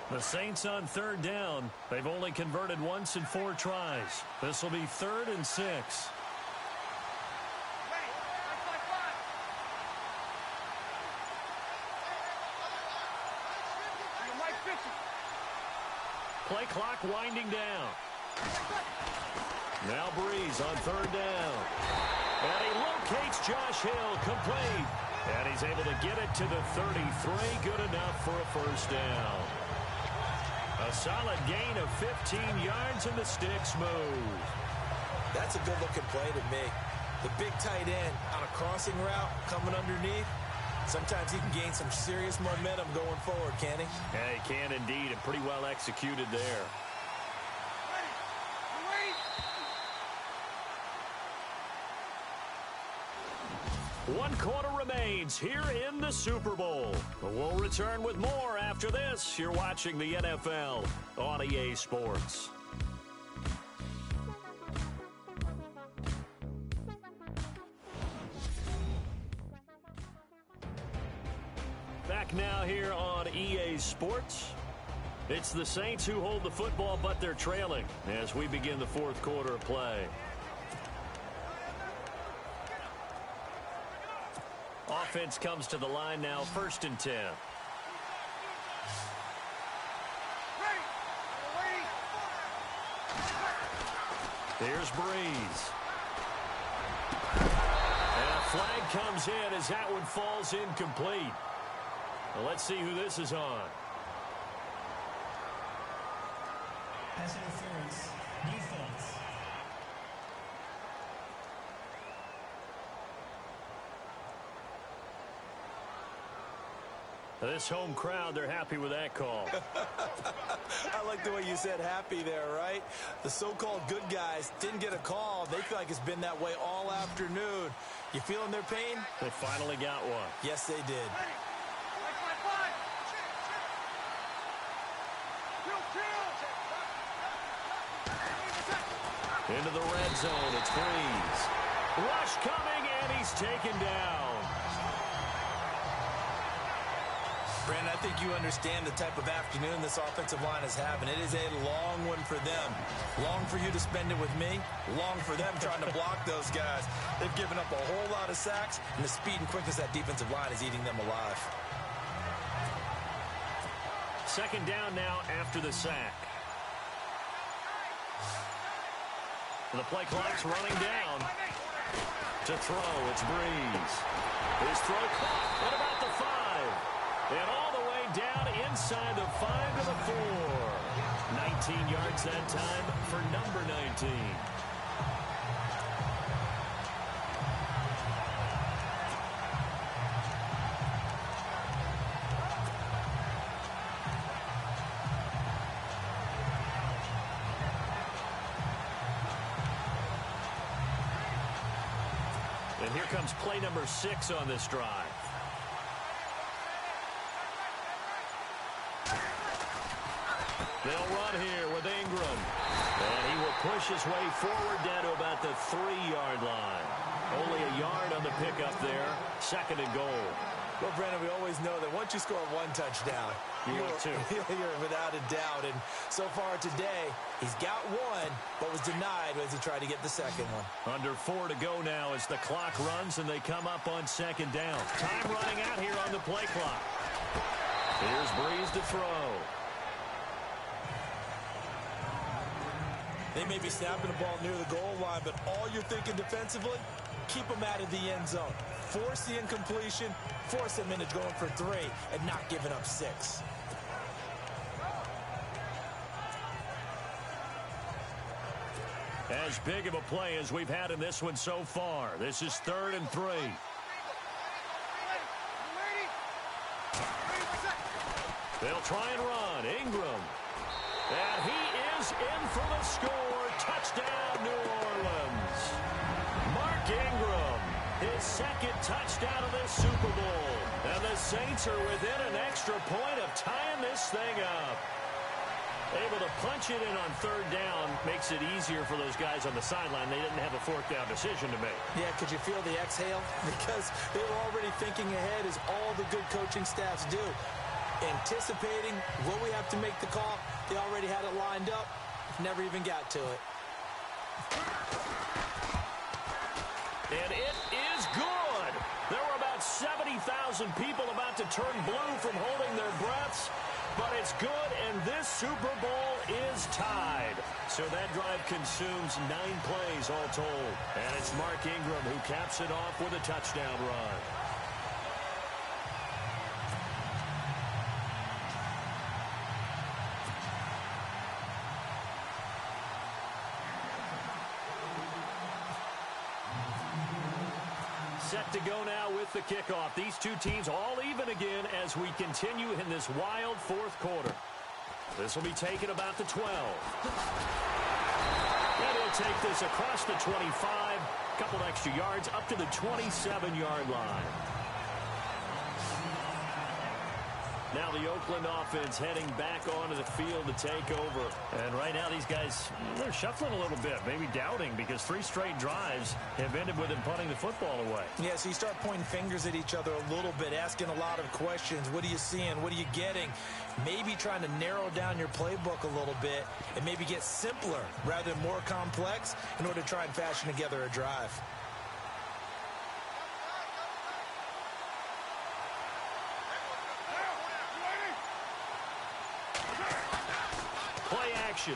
Speaker 4: The Saints on third down. They've only converted once in 4 tries. This will be 3rd and 6. Play clock winding down. Now Breeze on third down. And he locates Josh Hill, complete. And he's able to get it to the 33. Good enough for a first down. A solid gain of 15 yards, and the sticks move.
Speaker 5: That's a good-looking play to me. The big tight end on a crossing route coming underneath. Sometimes he can gain some serious momentum going forward, can he?
Speaker 4: Yeah, he can indeed, and pretty well executed there. One quarter remains here in the Super Bowl. We'll return with more after this. You're watching the NFL on EA Sports. Back now here on EA Sports. It's the Saints who hold the football, but they're trailing as we begin the fourth quarter of play. Offense comes to the line now, 1st and 10. Here's Breeze. And a flag comes in as that one falls incomplete. Well, let's see who this is on.
Speaker 6: Pass interference, defense.
Speaker 4: This home crowd, they're happy with that call.
Speaker 5: I like the way you said happy there, right? The so-called good guys didn't get a call. They feel like it's been that way all afternoon. You feeling their pain?
Speaker 4: They finally got one.
Speaker 5: Yes, they did.
Speaker 4: Into the red zone, it's Breeze. Rush coming, and he's taken down.
Speaker 5: Brandon, I think you understand the type of afternoon this offensive line is having. It is a long one for them. Long for you to spend it with me. Long for them trying to block those guys. They've given up a whole lot of sacks, and the speed and quickness of that defensive line is eating them alive.
Speaker 4: Second down now after the sack. The play clock's running down. To throw, it's Breeze. His throw caught at about the 5. And all the way down inside the 5 to the 4. 19 yards that time for number 19. And here comes play number 6 on this drive. They'll run here with Ingram. And he will push his way forward down to about the 3-yard line. Only a yard on the pickup there. Second and goal.
Speaker 5: Well, Brandon, we always know that once you score one touchdown,
Speaker 4: you want two.
Speaker 5: You're without a doubt. And so far today, he's got one, but was denied as he tried to get the second one.
Speaker 4: Under 4 to go now as the clock runs and they come up on second down. Time running out here on the play clock. Here's Breeze to throw.
Speaker 5: They may be snapping the ball near the goal line, but all you're thinking defensively, keep them out of the end zone. Force the incompletion, force them into going for 3, and not giving up 6.
Speaker 4: As big of a play as we've had in this one so far. This is 3rd and 3. They'll try and run. Ingram. And he is in for the score. Touchdown, New Orleans. Mark Ingram, his second touchdown of this Super Bowl. And the Saints are within an extra point of tying this thing up. Able to punch it in on 3rd down makes it easier for those guys on the sideline. They didn't have a 4th down decision to make.
Speaker 5: Yeah, could you feel the exhale? Because they were already thinking ahead, as all the good coaching staffs do. Anticipating what we have to make the call. They already had it lined up. Never even got to it.
Speaker 4: And it is good. There were about 70,000 people about to turn blue from holding their breaths. But it's good, and this Super Bowl is tied. So that drive consumes 9 plays all told. And it's Mark Ingram who caps it off with a touchdown run. Set to go now with the kickoff. These two teams all even again as we continue in this wild 4th quarter. This will be taken about the 12. And he'll take this across the 25, couple extra yards up to the 27-yard line. Now the Oakland offense heading back onto the field to take over. And right now these guys, they're shuffling a little bit, maybe doubting, because 3 straight drives have ended with them punting the football away.
Speaker 5: Yeah, so you start pointing fingers at each other a little bit, asking a lot of questions. What are you seeing? What are you getting? Maybe trying to narrow down your playbook a little bit and maybe get simpler rather than more complex in order to try and fashion together a drive.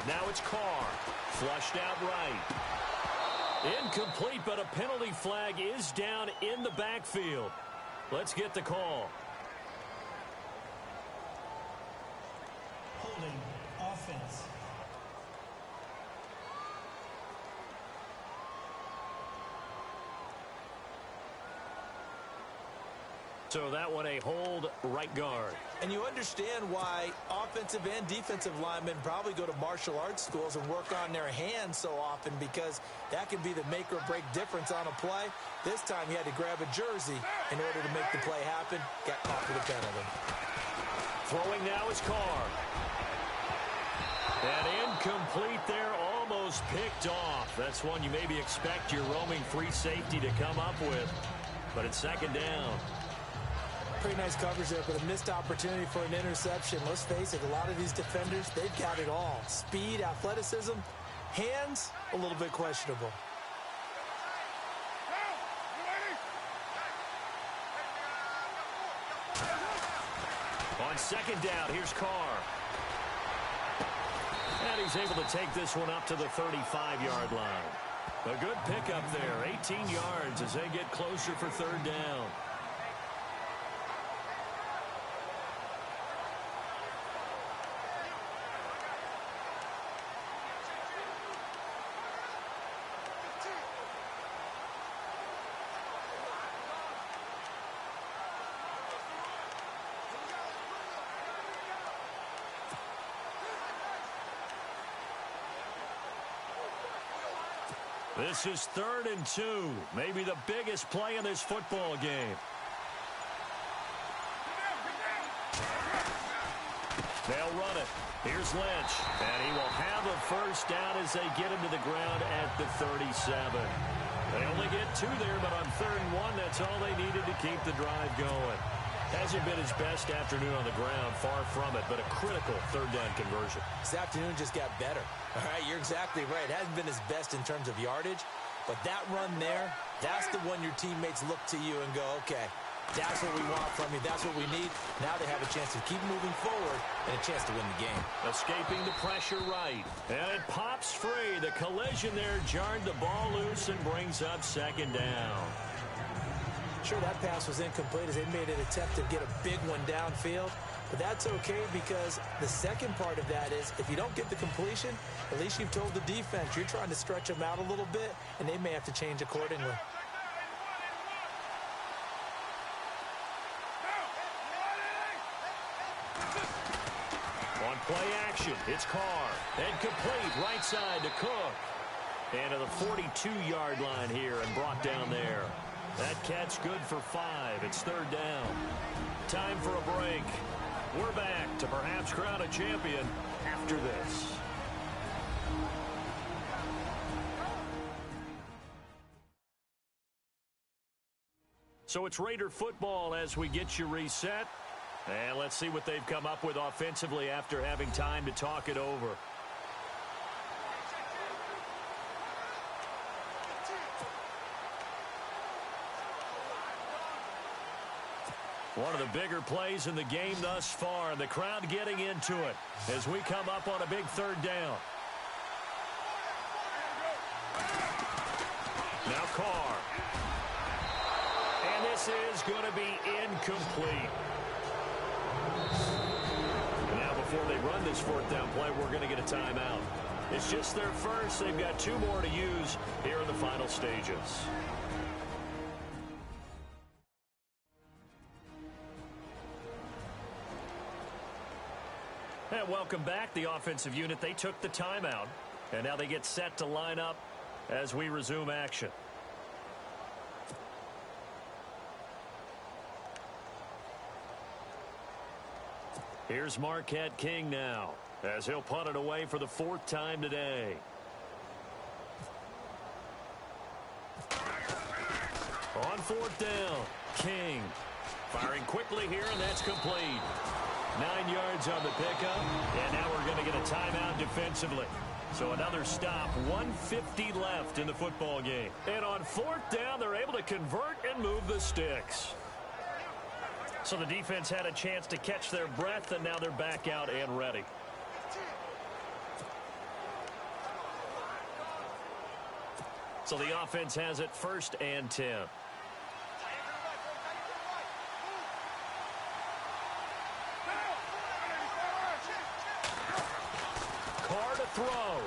Speaker 4: Now it's Carr. Flushed out right. Incomplete, but a penalty flag is down in the backfield. Let's get the call.
Speaker 6: Holding offense.
Speaker 4: So that one a hold right guard.
Speaker 5: And you understand why offensive and defensive linemen probably go to martial arts schools and work on their hands so often, because that can be the make or break difference on a play. This time he had to grab a jersey in order to make the play happen. Got caught with a penalty.
Speaker 4: Throwing now is Carr. And incomplete there, almost picked off. That's one you maybe expect your roaming free safety to come up with. But it's second down.
Speaker 5: Pretty nice coverage there, but a missed opportunity for an interception. Let's face it, a lot of these defenders, they've got it all. Speed, athleticism, hands, a little bit questionable.
Speaker 4: On second down, here's Carr. And he's able to take this one up to the 35-yard line. A good pickup there, 18 yards as they get closer for third down. This is 3rd and 2. Maybe the biggest play in this football game. They'll run it. Here's Lynch. And he will have a first down as they get him to the ground at the 37. They only get 2 there, but on 3rd and 1, that's all they needed to keep the drive going. Hasn't been his best afternoon on the ground, far from it, but a critical 3rd down conversion.
Speaker 5: This afternoon just got better. All right, you're exactly right. It hasn't been his best in terms of yardage, but that run there, that's the one your teammates look to you and go, okay, that's what we want from you. That's what we need. Now they have a chance to keep moving forward and a chance to win the game.
Speaker 4: Escaping the pressure right. And it pops free. The collision there jarred the ball loose and brings up second down.
Speaker 5: Sure, that pass was incomplete as they made an attempt to get a big one downfield. But that's okay, because the second part of that is if you don't get the completion, at least you've told the defense you're trying to stretch them out a little bit, and they may have to change accordingly.
Speaker 4: On play action, it's Carr. And complete right side to Cook. And to the 42-yard line here and brought down there. That catch good for 5. It's 3rd down. Time for a break. We're back to perhaps crown a champion after this. So it's Raider football as we get you reset. And let's see what they've come up with offensively after having time to talk it over. One of the bigger plays in the game thus far, and the crowd getting into it as we come up on a big 3rd down. Now Carr. And this is going to be incomplete. Now before they run this 4th down play, we're going to get a timeout. It's just their first. They've got 2 more to use here in the final stages. And welcome back. The offensive unit, they took the timeout. And now they get set to line up as we resume action. Here's Marquette King now, as he'll punt it away for the 4th time today. On 4th down, King firing quickly here, and that's complete. 9 yards on the pickup, and now we're going to get a timeout defensively. So another stop, 1:50 left in the football game. And on 4th down, they're able to convert and move the sticks. So the defense had a chance to catch their breath, and now they're back out and ready. So the offense has it 1st and 10. Carr to throw.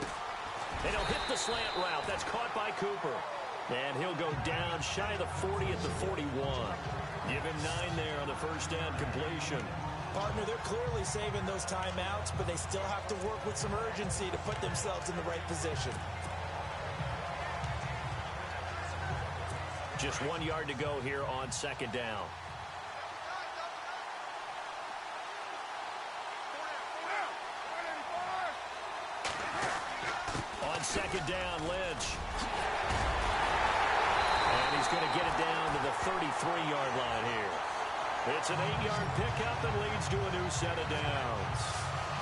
Speaker 4: And he'll hit the slant route. That's caught by Cooper. And he'll go down shy of the 40 at the 41. Give him 9 there on the first down completion.
Speaker 5: Partner, they're clearly saving those timeouts, but they still have to work with some urgency to put themselves in the right position.
Speaker 4: Just 1 yard to go here on second down. On second down, Lynch. And he's going to get it down to the 33-yard line here. It's an 8-yard pickup and leads to a new set of downs.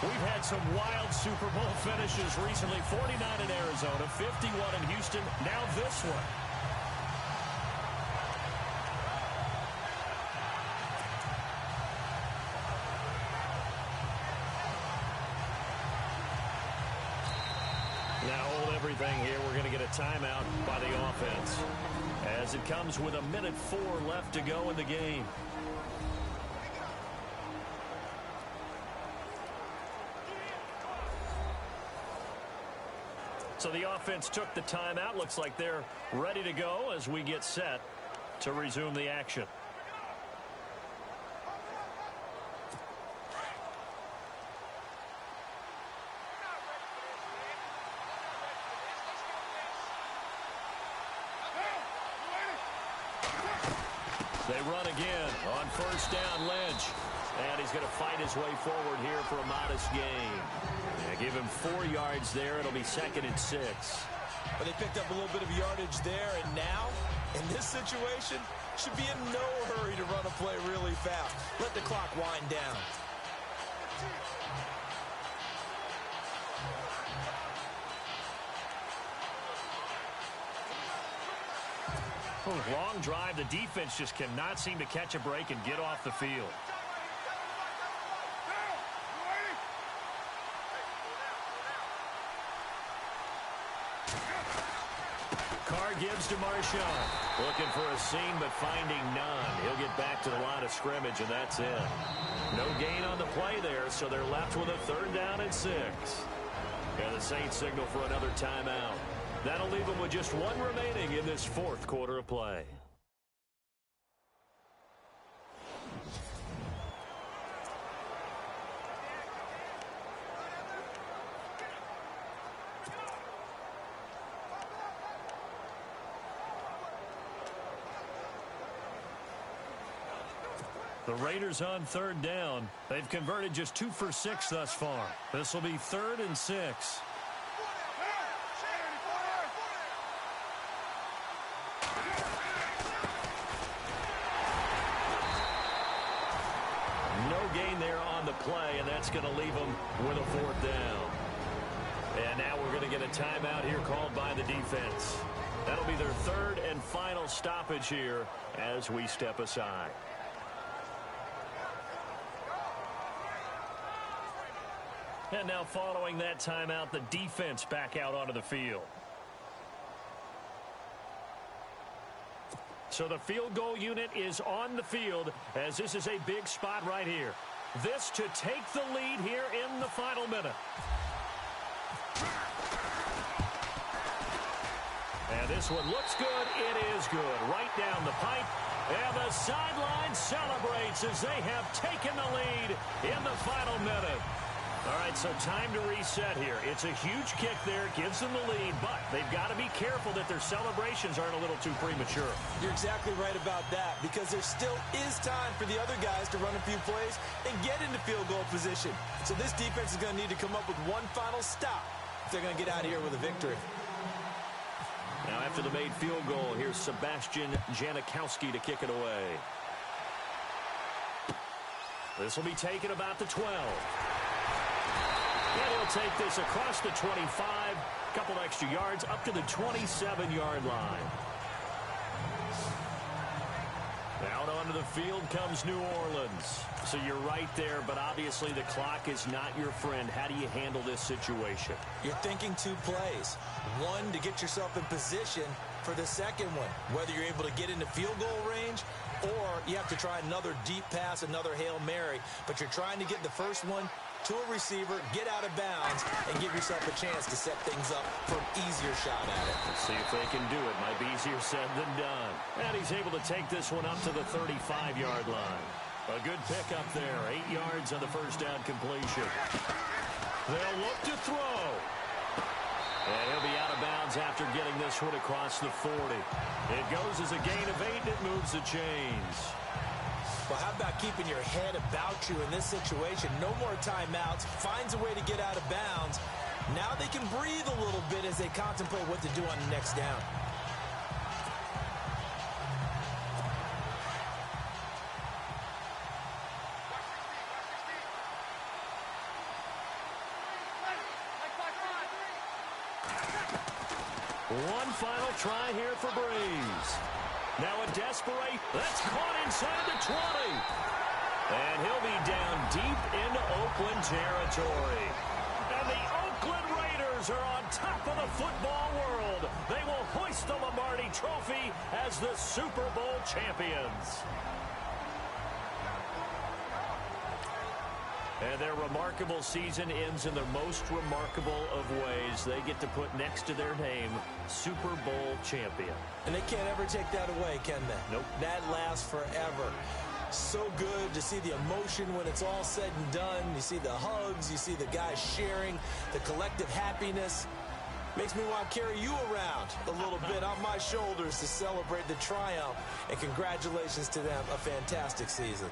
Speaker 4: We've had some wild Super Bowl finishes recently. 49 in Arizona, 51 in Houston, now this one. Now hold everything here. We're going to get a timeout by the offense as it comes with 1:04 left to go in the game. So the offense took the timeout. Looks like they're ready to go as we get set to resume the action. They run again on first down, Lynch. And he's going to fight his way forward here for a modest gain. Give him 4 yards there. It'll be 2nd and 6.
Speaker 5: But they picked up a little bit of yardage there, and now, in this situation, should be in no hurry to run a play really fast. Let the clock wind down.
Speaker 4: Long drive. The defense just cannot seem to catch a break and get off the field. Carr gives to Marshawn. Looking for a seam, but finding none. He'll get back to the line of scrimmage, and that's it. No gain on the play there, so they're left with a 3rd down and 6. And the Saints signal for another timeout. That'll leave them with just 1 remaining in this 4th quarter of play. The Raiders on 3rd down. They've converted just 2 for 6 thus far. This will be 3rd and 6. No gain there on the play, and that's going to leave them with a 4th down. And now we're going to get a timeout here called by the defense. That'll be their 3rd and final stoppage here as we step aside. And now following that timeout, the defense back out onto the field. So the field goal unit is on the field as this is a big spot right here. This to take the lead here in the final minute. And this one looks good. It is good. Right down the pipe. And the sideline celebrates as they have taken the lead in the final minute. All right, so time to reset here. It's a huge kick there, gives them the lead, but they've got to be careful that their celebrations aren't a little too premature.
Speaker 5: You're exactly right about that, because there still is time for the other guys to run a few plays and get into field goal position. So this defense is going to need to come up with one final stop if they're going to get out of here with a victory.
Speaker 4: Now after the made field goal, here's Sebastian Janikowski to kick it away. This will be taken about the 12. And he'll take this across the 25, couple extra yards, up to the 27-yard line. Out onto the field comes New Orleans. So you're right there, but obviously the clock is not your friend. How do you handle this situation?
Speaker 5: You're thinking 2 plays. One, to get yourself in position for the second one, whether you're able to get into field goal range or you have to try another deep pass, another Hail Mary. But you're trying to get the first one to a receiver, get out of bounds, and give yourself a chance to set things up for an easier shot at it.
Speaker 4: Let's see if they can do it. Might be easier said than done. And he's able to take this one up to the 35-yard line. A good pickup there. 8 yards on the first down completion. They'll look to throw. And he'll be out of bounds after getting this one across the 40. It goes as a gain of 8, and it moves the chains.
Speaker 5: Well, how about keeping your head about you in this situation? No more timeouts. Finds a way to get out of bounds. Now they can breathe a little bit as they contemplate what to do on the next down.
Speaker 4: One final try here for Breeze. Now a desperate, that's caught inside the 20. And he'll be down deep into Oakland territory. And the Oakland Raiders are on top of the football world. They will hoist the Lombardi Trophy as the Super Bowl champions. And their remarkable season ends in the most remarkable of ways. They get to put next to their name, Super Bowl champion.
Speaker 5: And they can't ever take that away, can they?
Speaker 4: Nope.
Speaker 5: That lasts forever. So good to see the emotion when it's all said and done. You see the hugs. You see the guys sharing, the collective happiness. Makes me want to carry you around a little bit on my shoulders to celebrate the triumph. And congratulations to them. A fantastic season.